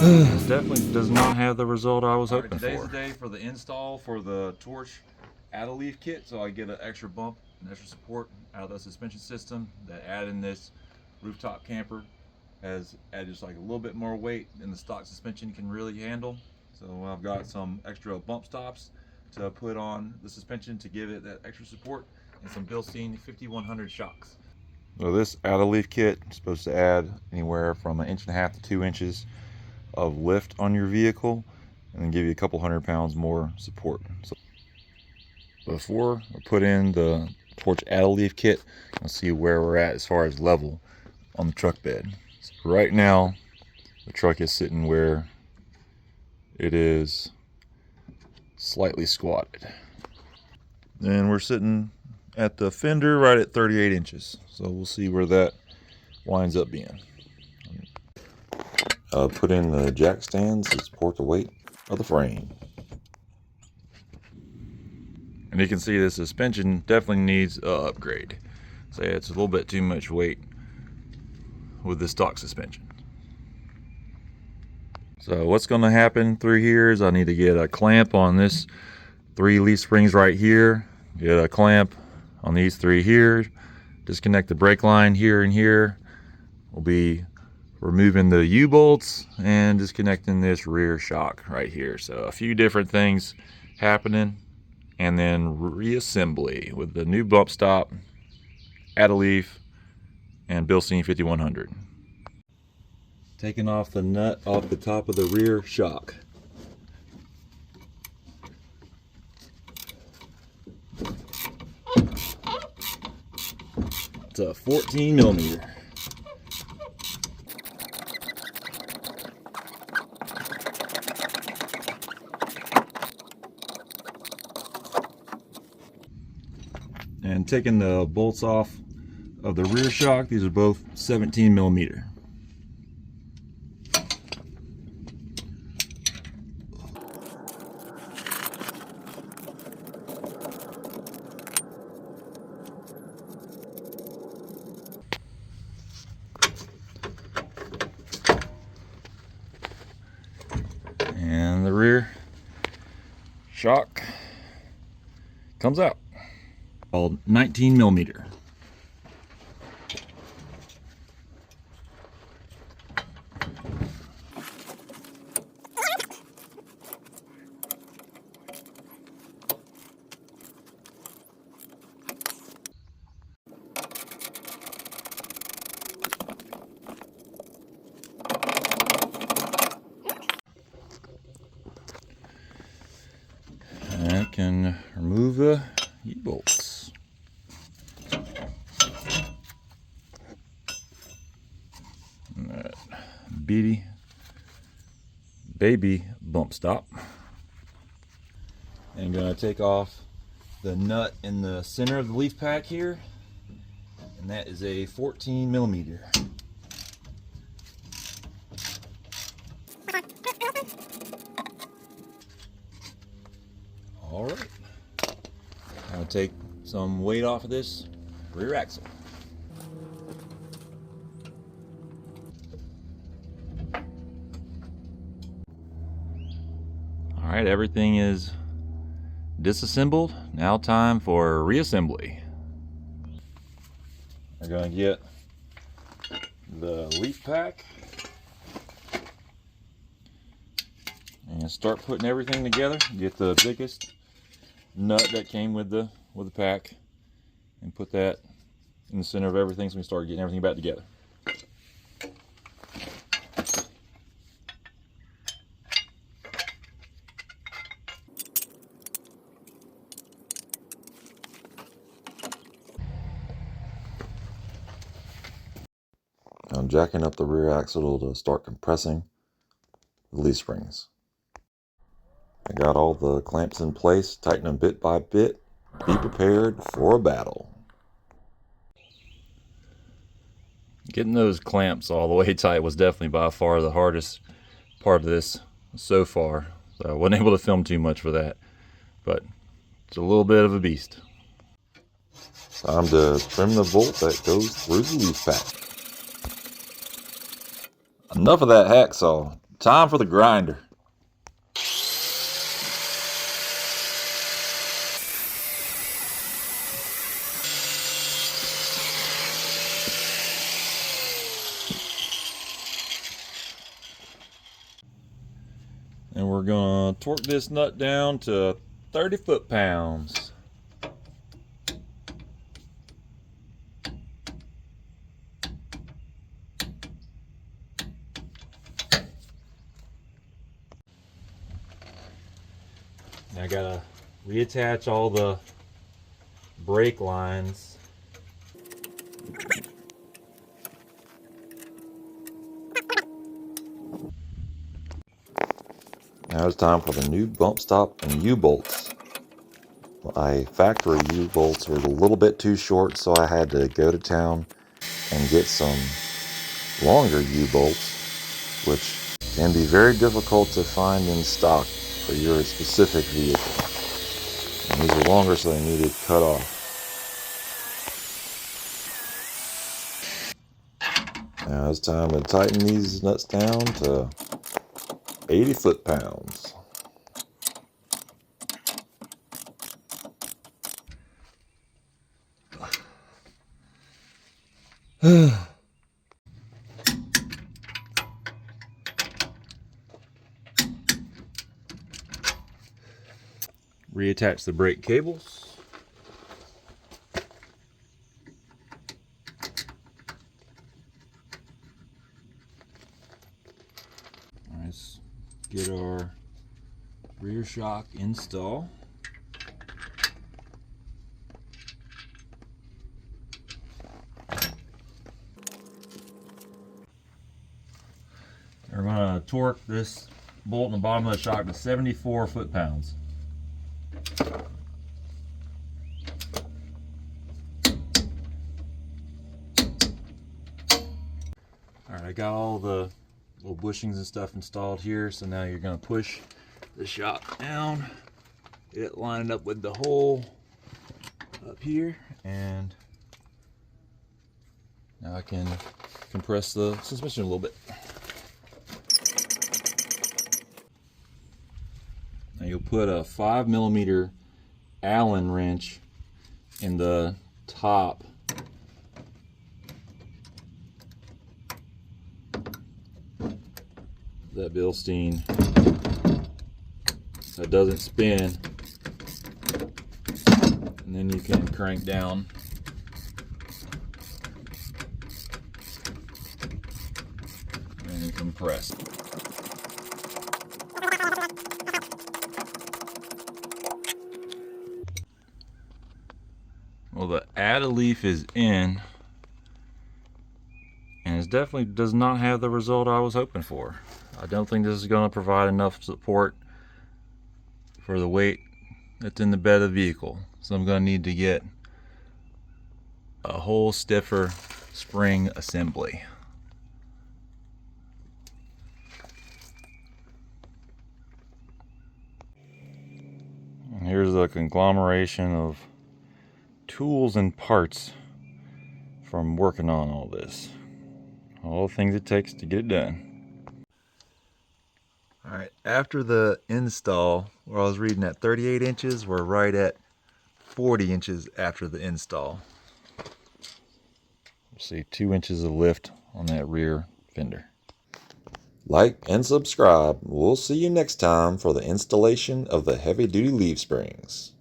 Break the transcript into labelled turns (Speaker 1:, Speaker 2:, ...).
Speaker 1: This definitely does not have the result I was hoping
Speaker 2: Today's
Speaker 1: for.
Speaker 2: the day for the install for the torch add-a-leaf kit, so I get an extra bump, an extra support out of the suspension system. That adding this rooftop camper has added just like a little bit more weight than the stock suspension can really handle. So I've got some extra bump stops to put on the suspension to give it that extra support, and some Bilstein 5100 shocks. So this add-a-leaf kit is supposed to add anywhere from 1.5 to 2 inches of lift on your vehicle, and then give you a couple 100 pounds more support. So before I put in the torch add-a-leaf kit, I'll see where we're at as far as level on the truck bed. So right now the truck is sitting where it is slightly squatted, and we're sitting at the fender right at 38 inches. So we'll see where that winds up being. Put in the jack stands to support the weight of the frame. And you can see the suspension definitely needs an upgrade. So it's a little bit too much weight with the stock suspension. So what's going to happen through here is I need to get a clamp on this 3 leaf springs right here, get a clamp on these 3 here, disconnect the brake line here and here. We'll be removing the U-bolts and disconnecting this rear shock right here. So a few different things happening, and then reassembly with the new bump stop, add-a-leaf, and Bilstein 5100. Taking off the nut off the top of the rear shock. It's a 14 millimeter. And taking the bolts off of the rear shock, these are both 17 millimeter. And the rear shock comes out, all 19 millimeter. I can remove the U-bolts. That baby bump stop. And gonna take off the nut in the center of the leaf pack here, and that is a 14 millimeter. All right, I'll take some weight off of this rear axle. All right, everything is disassembled. Now time for reassembly. We're gonna get the leaf pack and start putting everything together. Get the biggest nut that came with the pack and put that in the center of everything, so we can start getting everything back together. I'm jacking up the rear axle to start compressing the leaf springs. I got all the clamps in place, tighten them bit by bit. Be prepared for a battle. Getting those clamps all the way tight was definitely by far the hardest part of this so far. So I wasn't able to film too much for that, but it's a little bit of a beast. Time to trim the bolt that goes through the leaf pack. Enough of that hacksaw. Time for the grinder. And we're gonna torque this nut down to 30 foot-pounds. Now I gotta reattach all the brake lines. Now it's time for the new bump stop and U-bolts. My factory U-bolts were a little bit too short, so I had to go to town and get some longer U-bolts, which can be very difficult to find in stock for your specific vehicle. And these are longer, so they needed cut off. Now it's time to tighten these nuts down to 80 foot-pounds. Reattach the brake cables. Let's get our rear shock install. We're going to torque this bolt in the bottom of the shock to 74 foot-pounds. Alright, I got all the little bushings and stuff installed here, so now you're going to push the shock down, get it lined up with the hole up here, and now I can compress the suspension a little bit. Now you'll put a 5mm Allen wrench in the top that Bilstein so it doesn't spin, and then you can crank down and compress. Well, the add a leaf is in, and it definitely does not have the result I was hoping for. I don't think this is going to provide enough support for the weight that's in the bed of the vehicle. So I'm going to need to get a whole stiffer spring assembly. And here's a conglomeration of tools and parts from working on all this. All the things it takes to get it done. Alright, after the install, where I was reading at 38 inches, we're right at 40 inches after the install. See 2 inches of lift on that rear fender. Like and subscribe. We'll see you next time for the installation of the heavy duty leaf springs.